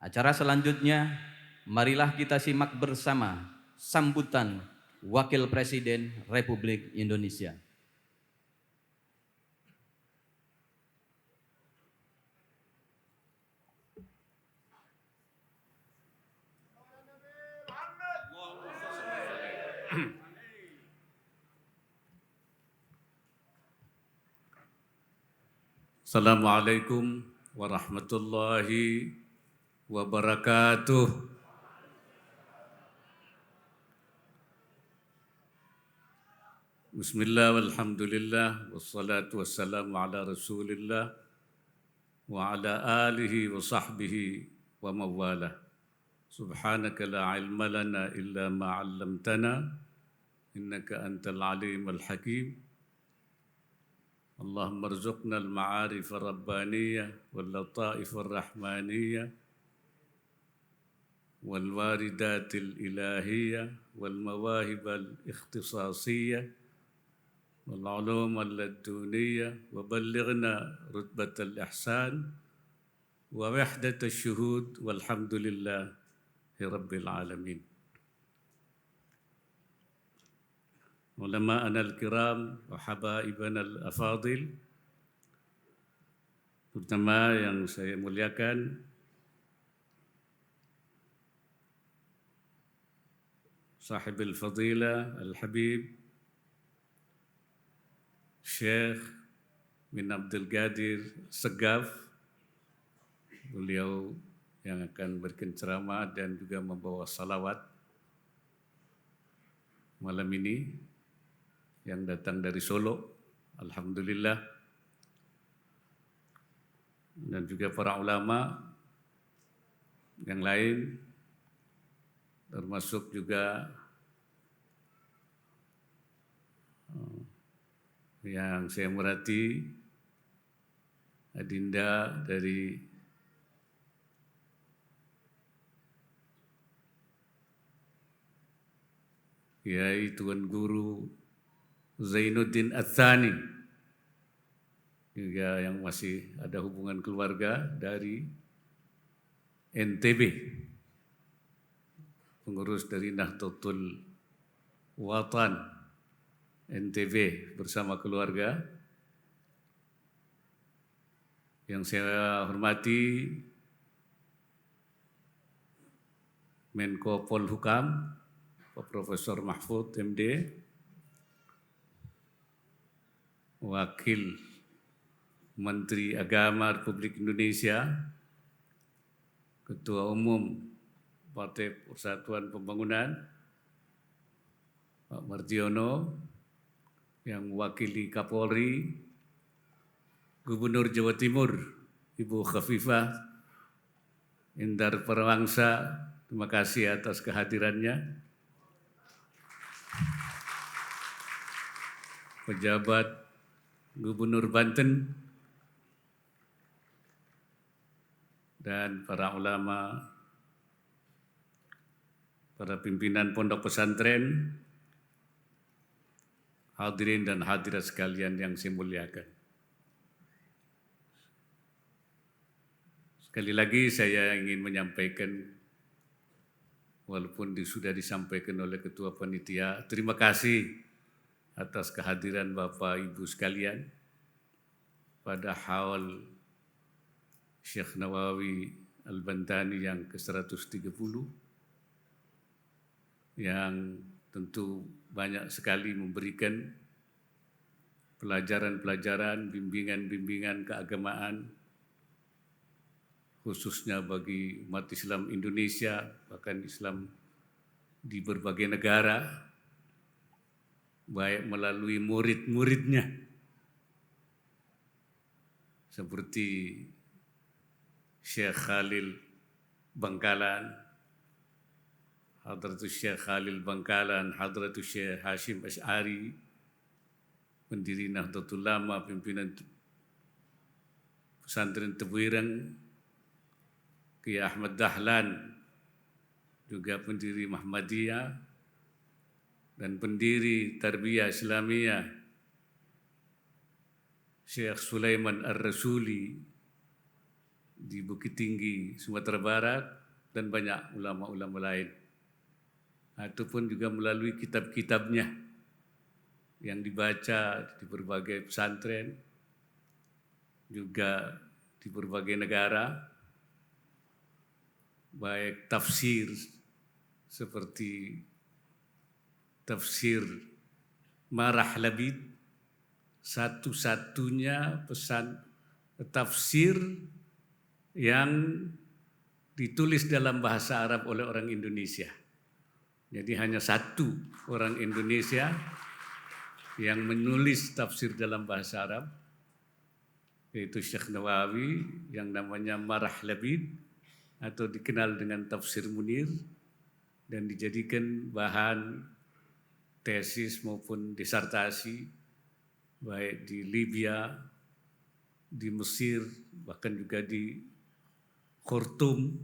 Acara selanjutnya, marilah kita simak bersama sambutan Wakil Presiden Republik Indonesia. Assalamualaikum warahmatullahi wabarakatuh. Bismillah walhamdulillah wassalatu wassalamu ala rasulillah wa ala alihi wa sahbihi wa mawalah. Subhanaka la ilma lana illa ma 'allamtana innaka antal alimul hakim. Allahumma rzuqna al-ma'arif ar-rabbaniyah wal lataif ar-rahmaniyah wal waridatil ilahiyah wal mawahib al-ikhtisasiyah wal ulum al-laduniyah wa ballighna rutbatal ihsan wa wahdatal syuhud walhamdulillahi rabbil alamin. Ulama'ana al-kiram wa habaibana al-afadil, terutama yang saya muliakan sahibul fadilah al-habib Syekh bin Abdul Qadir Segaf, beliau yang akan berceramah dan juga membawa salawat malam ini, yang datang dari Solo, alhamdulillah, dan juga para ulama yang lain, termasuk juga yang saya merhati adinda dari Kiai Tuan Guru Zainuddin Adzani, juga yang masih ada hubungan keluarga dari NTB, pengurus dari Nahdlatul Watan NTB bersama keluarga. Yang saya hormati Menko Polhukam Pak Profesor Mahfud MD, Wakil Menteri Agama Republik Indonesia, Ketua Umum Partai Persatuan Pembangunan Pak Mardiono, yang mewakili Kapolri, Gubernur Jawa Timur Ibu Khafifah Indar Parawangsa, terima kasih atas kehadirannya. Pejabat Gubernur Banten dan para ulama, para pimpinan pondok pesantren, hadirin dan hadirat sekalian yang saya muliakan. Sekali lagi saya ingin menyampaikan, walaupun sudah disampaikan oleh Ketua Panitia, terima kasih atas kehadiran Bapak Ibu sekalian pada haul Syekh Nawawi Al-Bantani yang ke-130, yang tentu banyak sekali memberikan pelajaran-pelajaran, bimbingan-bimbingan keagamaan, khususnya bagi umat Islam Indonesia, bahkan Islam di berbagai negara, baik melalui murid-muridnya, seperti Syekh Khalil Bangkalan, Hadratus Syekh Khalil Bangkalan, Hadratus Syekh Hashim Asy'ari, pendiri Nahdlatul Ulama, pimpinan pesantren Tebuireng, Kiai Ahmad Dahlan, juga pendiri Muhammadiyah dan pendiri Tarbiyah Islamiyah Syekh Sulaiman Ar-Rasuli, di Bukit Tinggi, Sumatera Barat, dan banyak ulama-ulama lain. Ataupun juga melalui kitab-kitabnya yang dibaca di berbagai pesantren, juga di berbagai negara, baik tafsir seperti tafsir Marah Labid, satu-satunya pesan tafsir yang ditulis dalam bahasa Arab oleh orang Indonesia. Jadi hanya satu orang Indonesia yang menulis tafsir dalam bahasa Arab, yaitu Syekh Nawawi, yang namanya Marah Labid atau dikenal dengan Tafsir Munir, dan dijadikan bahan tesis maupun disertasi baik di Libya, di Mesir, bahkan juga di Khartoum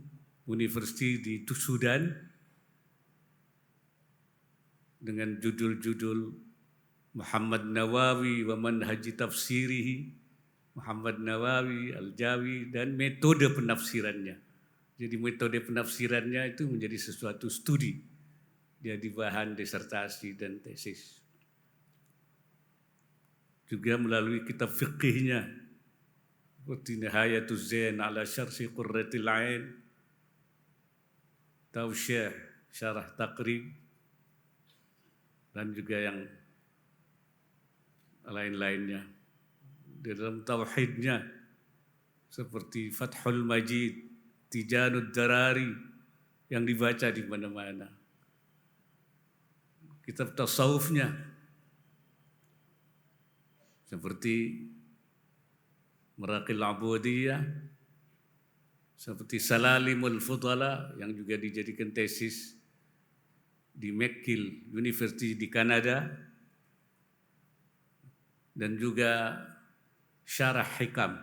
University di Sudan, dengan judul-judul Muhammad Nawawi wa manhaji tafsirihi, Muhammad Nawawi Al-Jawi, dan metode penafsirannya. Jadi metode penafsirannya itu menjadi sesuatu studi, jadi bahan disertasi dan tesis. Juga melalui kitab fiqihnya seperti Nihayatuz Zain ala Syarhi Qurratil Ain, Tawsyih Syarah Taqrib, dan juga yang lain-lainnya. Di dalam tauhidnya seperti Fathul Majid, Tijanud Darari yang dibaca di mana-mana. Kitab tasawufnya seperti Maraqil Abudiyah, seperti Salalimul Fudala yang juga dijadikan tesis di McGill University di Kanada, dan juga Syarah Hikam.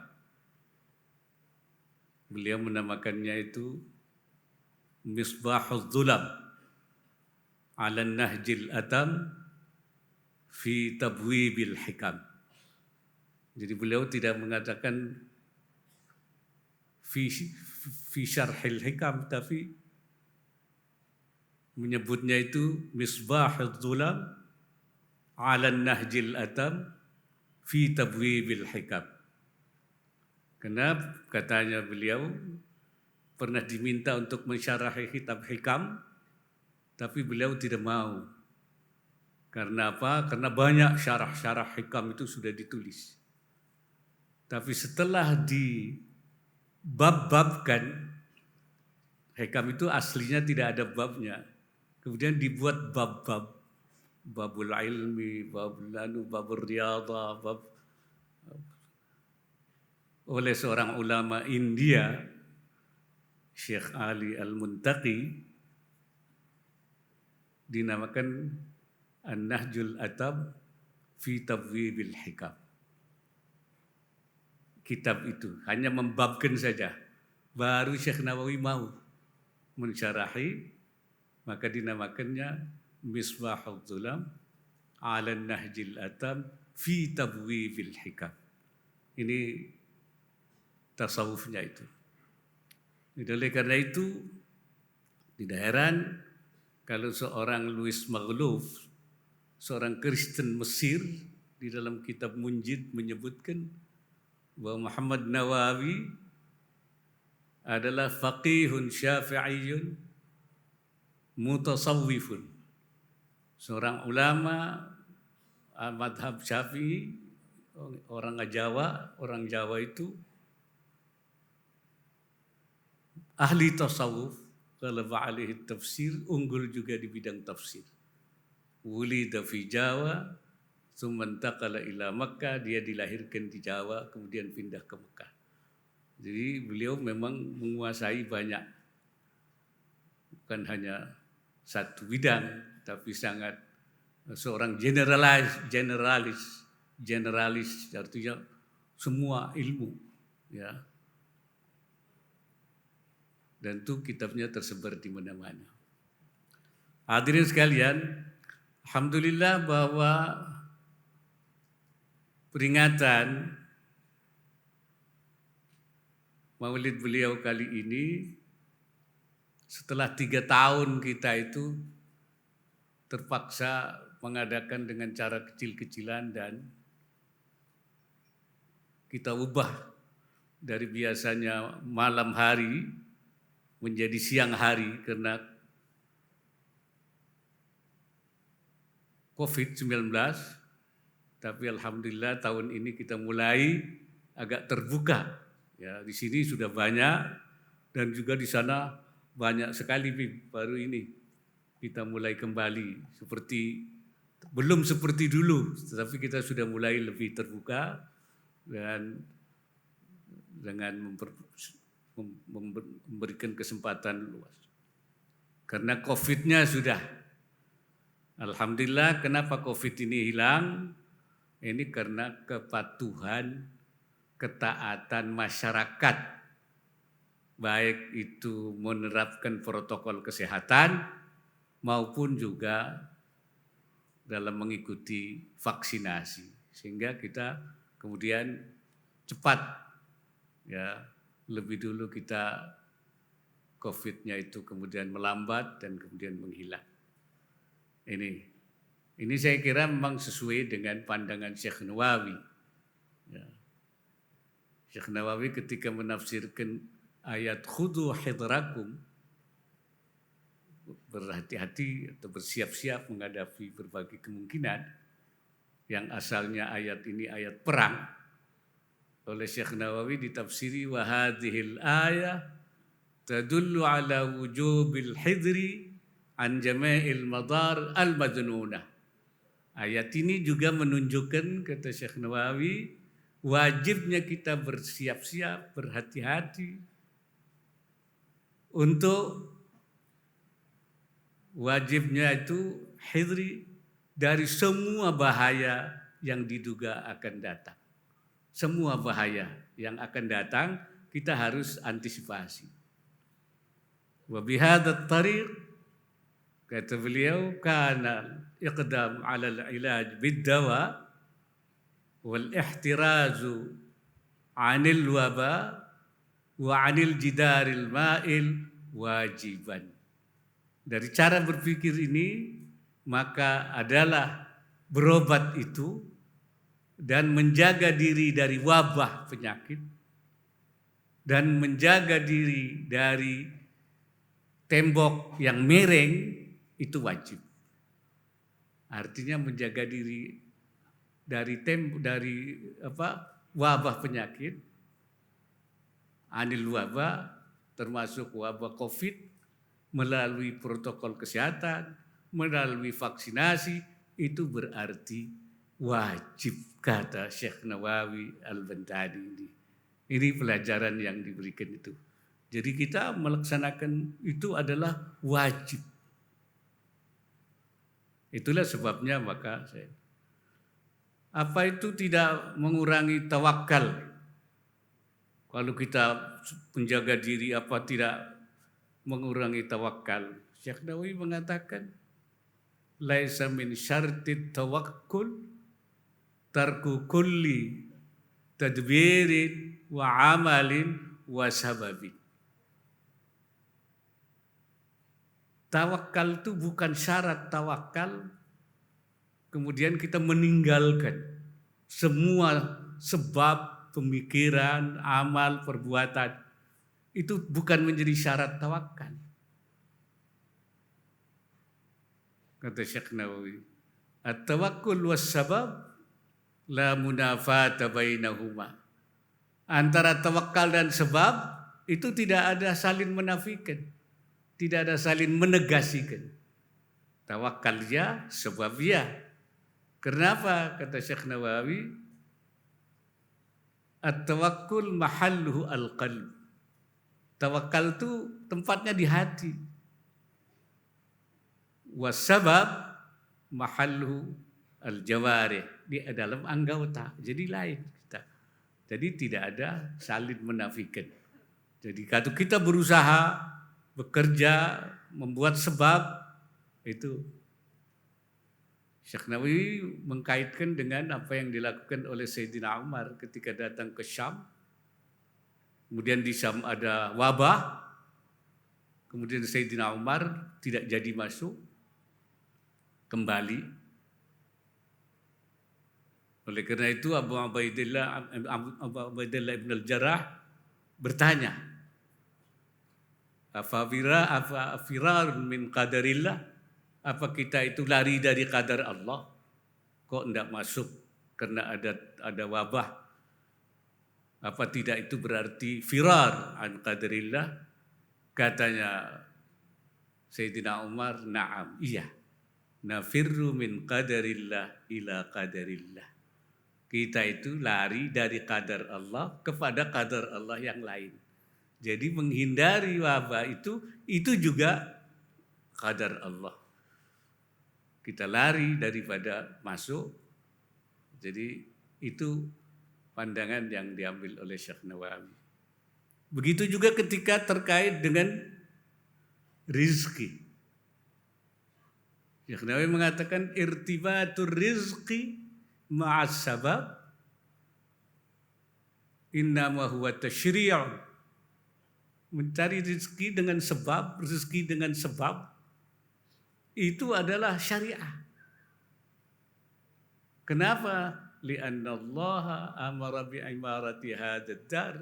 Beliau menamakannya itu Misbahuz Zulam ala Nahjil Atam fi Tabwibil Hikam. Jadi beliau tidak mengatakan fi Syarhil Hikam, tapi menyebutnya itu Misbahuz Zulam ala Nahjil Atam fi Tabwibil Hikam. Karena katanya beliau pernah diminta untuk mensyarahi kitab Hikam, tapi beliau tidak mau. Karena apa? Karena banyak syarah-syarah Hikam itu sudah ditulis. Tapi setelah dibab-babkan, Hikam itu aslinya tidak ada babnya. Kemudian dibuat bab-bab. Babul ilmi, babul riyadah, oleh seorang ulama India, Syekh Ali Al-Muntaqi, dinamakan An-Nahjul Atam fi Tabwibil Hikam. Kitab itu hanya membabkan saja. Baru Syekh Nawawi mau mensyarahi, maka dinamakannya Misbahuz Zulam ala Nahjil Atam fi Tabwibil Hikam. Ini tasawufnya itu. Oleh karena itu, tidak heran kalau seorang Louis Maghlouf, seorang Kristen Mesir, di dalam kitab Munjid menyebutkan bahwa Muhammad Nawawi adalah faqihun syafi'iyun mutasawwifun. Seorang ulama madhab Syafi'i, orang Jawa itu ahli tasawuf, ghalaba alaihi tafsir, unggul juga di bidang tafsir. Wulida fi Jawa, tsumma intaqala ila Makkah, dia dilahirkan di Jawa kemudian pindah ke Mekah. Jadi beliau memang menguasai banyak, bukan hanya satu bidang, tapi sangat seorang generalis, artinya semua ilmu, ya. Dan itu kitabnya tersebar di mana-mana. Hadirin sekalian, alhamdulillah bahwa peringatan Maulid beliau kali ini setelah 3 tahun kita itu terpaksa mengadakan dengan cara kecil-kecilan dan kita ubah dari biasanya malam hari menjadi siang hari karena COVID-19. Tapi alhamdulillah tahun ini kita mulai agak terbuka. Ya, di sini sudah banyak dan juga di sana banyak sekali baru ini kita mulai kembali belum seperti dulu, tetapi kita sudah mulai lebih terbuka dan dengan memberikan kesempatan luas. Karena COVID-nya sudah, alhamdulillah. Kenapa COVID ini hilang? Ini karena kepatuhan, ketaatan masyarakat, baik itu menerapkan protokol kesehatan maupun juga dalam mengikuti vaksinasi, sehingga kita kemudian cepat, ya, lebih dulu kita COVID-nya itu kemudian melambat dan kemudian menghilang. Ini saya kira memang sesuai dengan pandangan Syekh Nawawi. Ya. Syekh Nawawi ketika menafsirkan ayat khudu hidrakum, berhati-hati atau bersiap-siap menghadapi berbagai kemungkinan, yang asalnya ayat ini ayat perang, oleh Syekh Nawawi ditafsiri wa hadhil ayah tadullu ala wujubil hidri an jama'il madar al-madnunah. Ayat ini juga menunjukkan, kata Syekh Nawawi, wajibnya kita bersiap-siap, berhati-hati untuk wajibnya itu hidri dari semua bahaya yang diduga akan datang. Semua bahaya yang akan datang kita harus antisipasi. Wa bihadat tariq, kata beliau, kana iqdam ala al-ilaj bid-dawa wal ihtirazu anil waba wa anil jidaril ma'il wajiban. Dari cara berpikir ini maka adalah berobat itu dan menjaga diri dari wabah penyakit dan menjaga diri dari tembok yang miring itu wajib. Artinya menjaga diri dari wabah penyakit, anil wabah, termasuk wabah COVID, melalui protokol kesehatan, melalui vaksinasi, itu berarti wajib, kata Syekh Nawawi Al-Bantani ini. Ini pelajaran yang diberikan itu. Jadi kita melaksanakan itu adalah wajib. Itulah sebabnya maka apa itu tidak mengurangi tawakal? Kalau kita menjaga diri, apa tidak mengurangi tawakal? Syekh Nawawi mengatakan, laisa min syartit tawakkul tarku kulli tadbirin wa amalin wa sababin. Tawakal itu bukan syarat tawakal kemudian kita meninggalkan semua sebab, pemikiran, amal, perbuatan. Itu bukan menjadi syarat tawakal. Kata Syekh Nawawi, at-tawakkul was sabab la munafata bainahuma. Antara tawakal dan sebab itu tidak ada saling menafikan, tidak ada saling menegasikan. Tawakal ya, sebab ya. Kenapa? Kata Syekh Nawawi, at-tawakkul mahalluhu al-qalb. Tawakal itu tempatnya di hati. Wasabab mahalluhu al-jawarih, di dalam anggota. Jadi lain kita. Jadi tidak ada saling menafikan. Jadi kalau kita berusaha, bekerja, membuat sebab, itu Syekh Nawawi mengkaitkan dengan apa yang dilakukan oleh Sayyidina Umar ketika datang ke Syam. kemudian di Syam ada wabah, kemudian Sayyidina Umar tidak jadi masuk kembali. Oleh karena itu Abu Ubaidah bin al-Jarrah bertanya, apa firar min qadarillah? Apa kita itu lari dari qadar Allah? Kok tidak masuk karena ada wabah? Apa tidak itu berarti firar an qadarillah? Katanya Sayyidina Umar, na'am, iya. Nafirru min qadarillah ila qadarillah. Kita itu lari dari qadar Allah kepada qadar Allah yang lain. Jadi menghindari wabah itu juga qadar Allah. Kita lari daripada masuk. Jadi itu pandangan yang diambil oleh Syekh Nawawi. Begitu juga ketika terkait dengan rizki. Syekh Nawawi mengatakan irtibatur rizki ma'as sabab innama huwa tasyri'un. Mencari rezeki dengan sebab, rezeki dengan sebab itu adalah syariah. Kenapa? Li'anna Allah amara bi'imarati hadzal dar.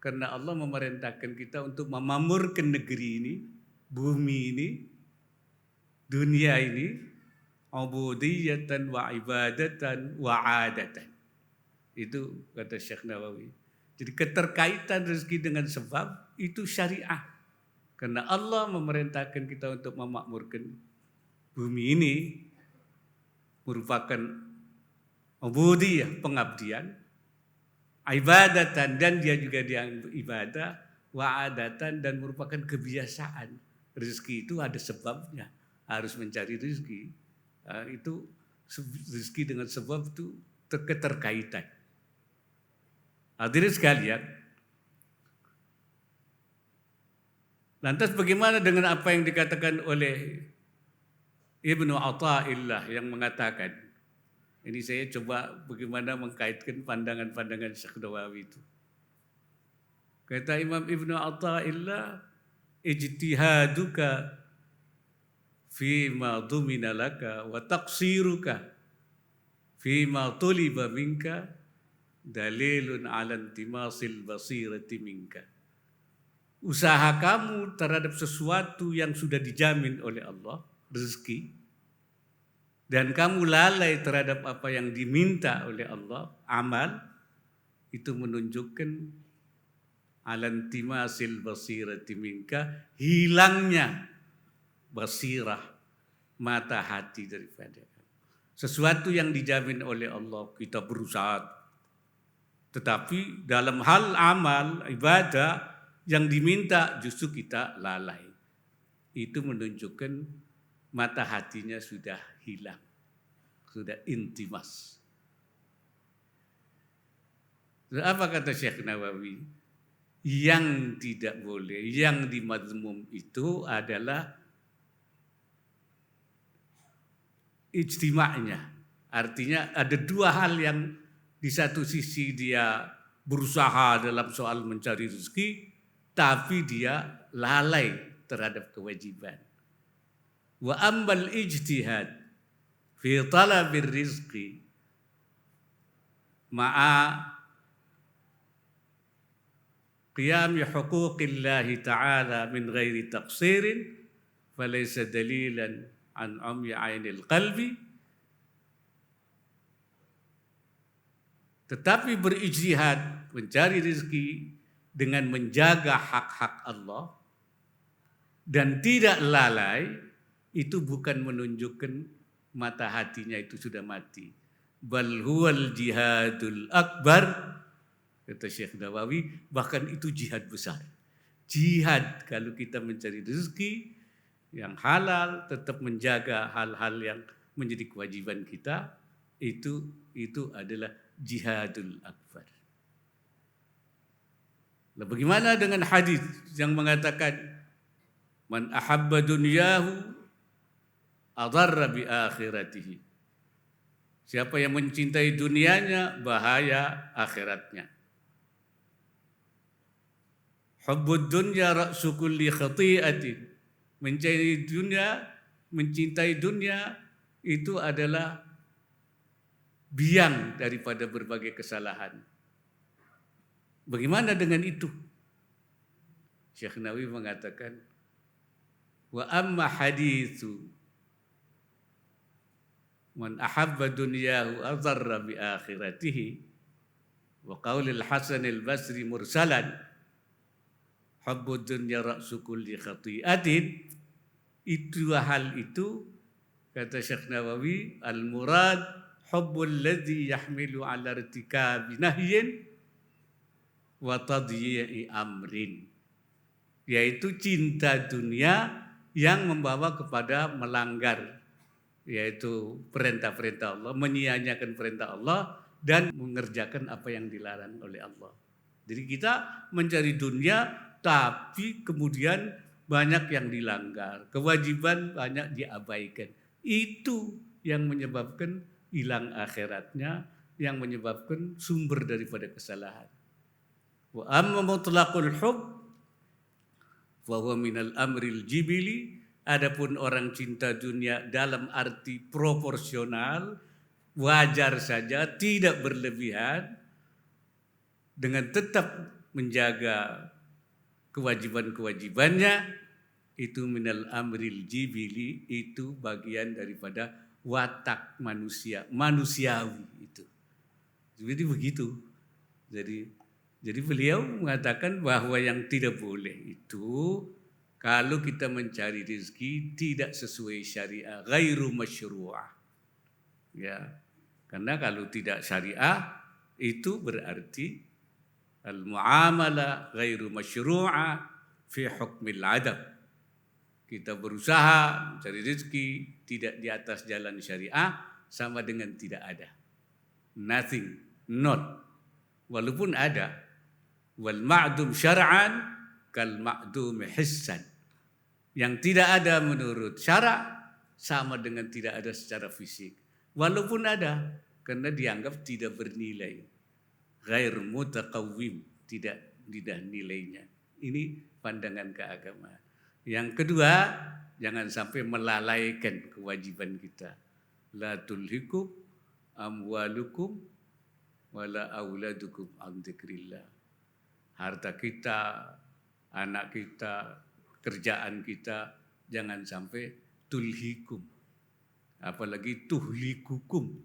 Karena Allah memerintahkan kita untuk memamurkan negeri ini, bumi ini, dunia ini, ubudiyatan wa ibadatan wa adatan. Itu kata Syekh Nawawi. Jadi keterkaitan rezeki dengan sebab itu syariah. Karena Allah memerintahkan kita untuk memakmurkan bumi ini merupakan ubudiyah, pengabdian, ibadatan, dan dia juga dianggap ibadah, wa'adatan, dan merupakan kebiasaan. Rezeki itu ada sebabnya, harus mencari rezeki. Itu rezeki dengan sebab itu keterkaitan. Hadirin sekalian, lantas bagaimana dengan apa yang dikatakan oleh Ibnu Athaillah yang mengatakan, ini saya coba bagaimana mengkaitkan pandangan-pandangan Syekh Nawawi itu. Kata Imam Ibnu Athaillah, ijtihaduka fima dumina laka wa taqsiruka fima tuliba minka dalilun ala intimasil basirati minka. Usaha kamu terhadap sesuatu yang sudah dijamin oleh Allah, rezeki, dan kamu lalai terhadap apa yang diminta oleh Allah, amal, itu menunjukkan alantimasil basirati minka, hilangnya basirah, mata hati daripada sesuatu yang dijamin oleh Allah kita berusaha, tetapi dalam hal amal, ibadah yang diminta justru kita lalai. Itu menunjukkan mata hatinya sudah hilang, sudah intimas. Apa kata Syekh Nawawi? Yang tidak boleh, yang dimadzmum itu adalah ijtima'nya. Artinya ada dua hal yang di satu sisi dia berusaha dalam soal mencari rezeki, tapi dia lalai terhadap kewajiban. Wa ambal ijtihad fi talabir rizqi ma'a qiyami huquqillahi ta'ala min ghairi taqsirin falaysa dalilan an umyi ainil qalbi. Tetapi berijtihad mencari rezeki dengan menjaga hak-hak Allah dan tidak lalai, itu bukan menunjukkan mata hatinya itu sudah mati. Bal huwal jihadul akbar, kata Syekh Nawawi, bahkan itu jihad besar. Jihad kalau kita mencari rezeki yang halal, tetap menjaga hal-hal yang menjadi kewajiban kita, itu adalah jihadul akbar. Nah, bagaimana dengan hadis yang mengatakan man ahabba dunyahu adarra bi akhiratihi. Siapa yang mencintai dunianya, bahaya akhiratnya. Hubbud dunya ra'su kulli khati'atin. Mencintai dunia itu adalah biang daripada berbagai kesalahan. Bagaimana dengan itu? Syekh Nawawi mengatakan, wa amma hadithu man ahabba dunyahu adharra bi akhiratihi wa qaulil Hasan al-Basri mursalan hubbud dunya ra'su kulli khati'atin. Itu hal itu, kata Syekh Nawawi, al-murad hubbul ladzi yahmilu ala irtikabi nahyin wa tadyi'i amrin, yaitu cinta dunia yang membawa kepada melanggar, yaitu perintah-perintah Allah, menyia-nyiakan perintah Allah dan mengerjakan apa yang dilarang oleh Allah. Jadi kita mencari dunia tapi kemudian banyak yang dilanggar, kewajiban banyak diabaikan. Itu yang menyebabkan hilang akhiratnya, yang menyebabkan sumber daripada kesalahan. Wa amma mutlaqul hub wa huwa minal amril jibili. Adapun orang cinta dunia dalam arti proporsional, wajar saja, tidak berlebihan, dengan tetap menjaga kewajiban-kewajibannya, itu minal amril jibili, itu bagian daripada watak manusia, manusiawi itu. Jadi begitu. Jadi beliau mengatakan bahwa yang tidak boleh itu kalau kita mencari rezeki tidak sesuai syariah, ghairu masyru'ah. Ya. Karena kalau tidak syariah itu berarti al-muamalah ghairu masyru'ah fi hukmil adab. Kita berusaha mencari rezeki tidak di atas jalan syariah sama dengan tidak ada. Nothing, not. Walaupun ada. Wal ma'dum syar'an kal ma'dum hissan. Yang tidak ada menurut syarak sama dengan tidak ada secara fisik. Walaupun ada, karena dianggap tidak bernilai. Ghair mutaqawwim, tidak nilainya. Ini pandangan keagamaan. Yang kedua, jangan sampai melalaikan kewajiban kita. La tulhikum amwalukum wala auladukum an dzikrillah. Harta kita, anak kita, kerjaan kita jangan sampai tulhikum. Apalagi tuhlikukum,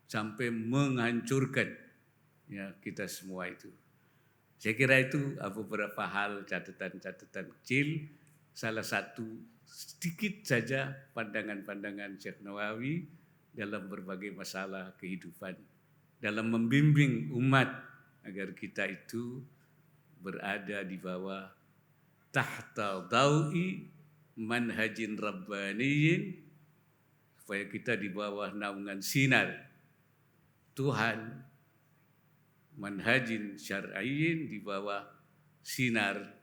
sampai menghancurkan ya kita semua itu. Saya kira itu beberapa hal, catatan-catatan kecil. Salah satu sedikit saja pandangan-pandangan Syekh Nawawi dalam berbagai masalah kehidupan, dalam membimbing umat agar kita itu berada di bawah tahta daui manhajin rabbaniyin, supaya kita di bawah naungan sinar Tuhan, manhajin syar'iyyin, di bawah sinar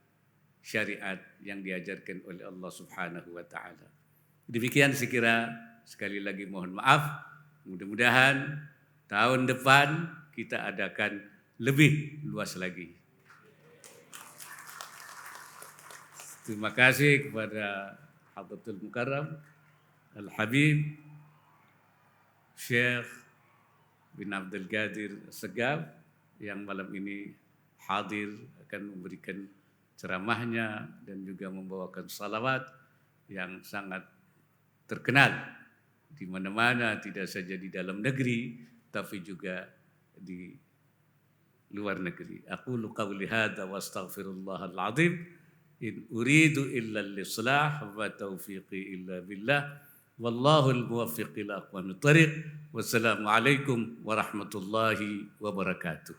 syariat yang diajarkan oleh Allah Subhanahu wa taala. Demikian sekira, sekali lagi mohon maaf. Mudah-mudahan tahun depan kita adakan lebih luas lagi. Terima kasih kepada Hadratul Mukarram Al-Habib Syekh bin Abdul Qadir Segaf yang malam ini hadir akan memberikan ceramahnya dan juga membawakan salawat yang sangat terkenal di mana-mana, tidak saja di dalam negeri tapi juga di luar negeri. Aqulu qawli hadza wa astaghfirullahal azim. In uridu illa al-islah wa taufiqi illa billah. Wallahu al-muwaffiq ila aqwamit thariq. Wassalamu alaikum warahmatullahi wabarakatuh.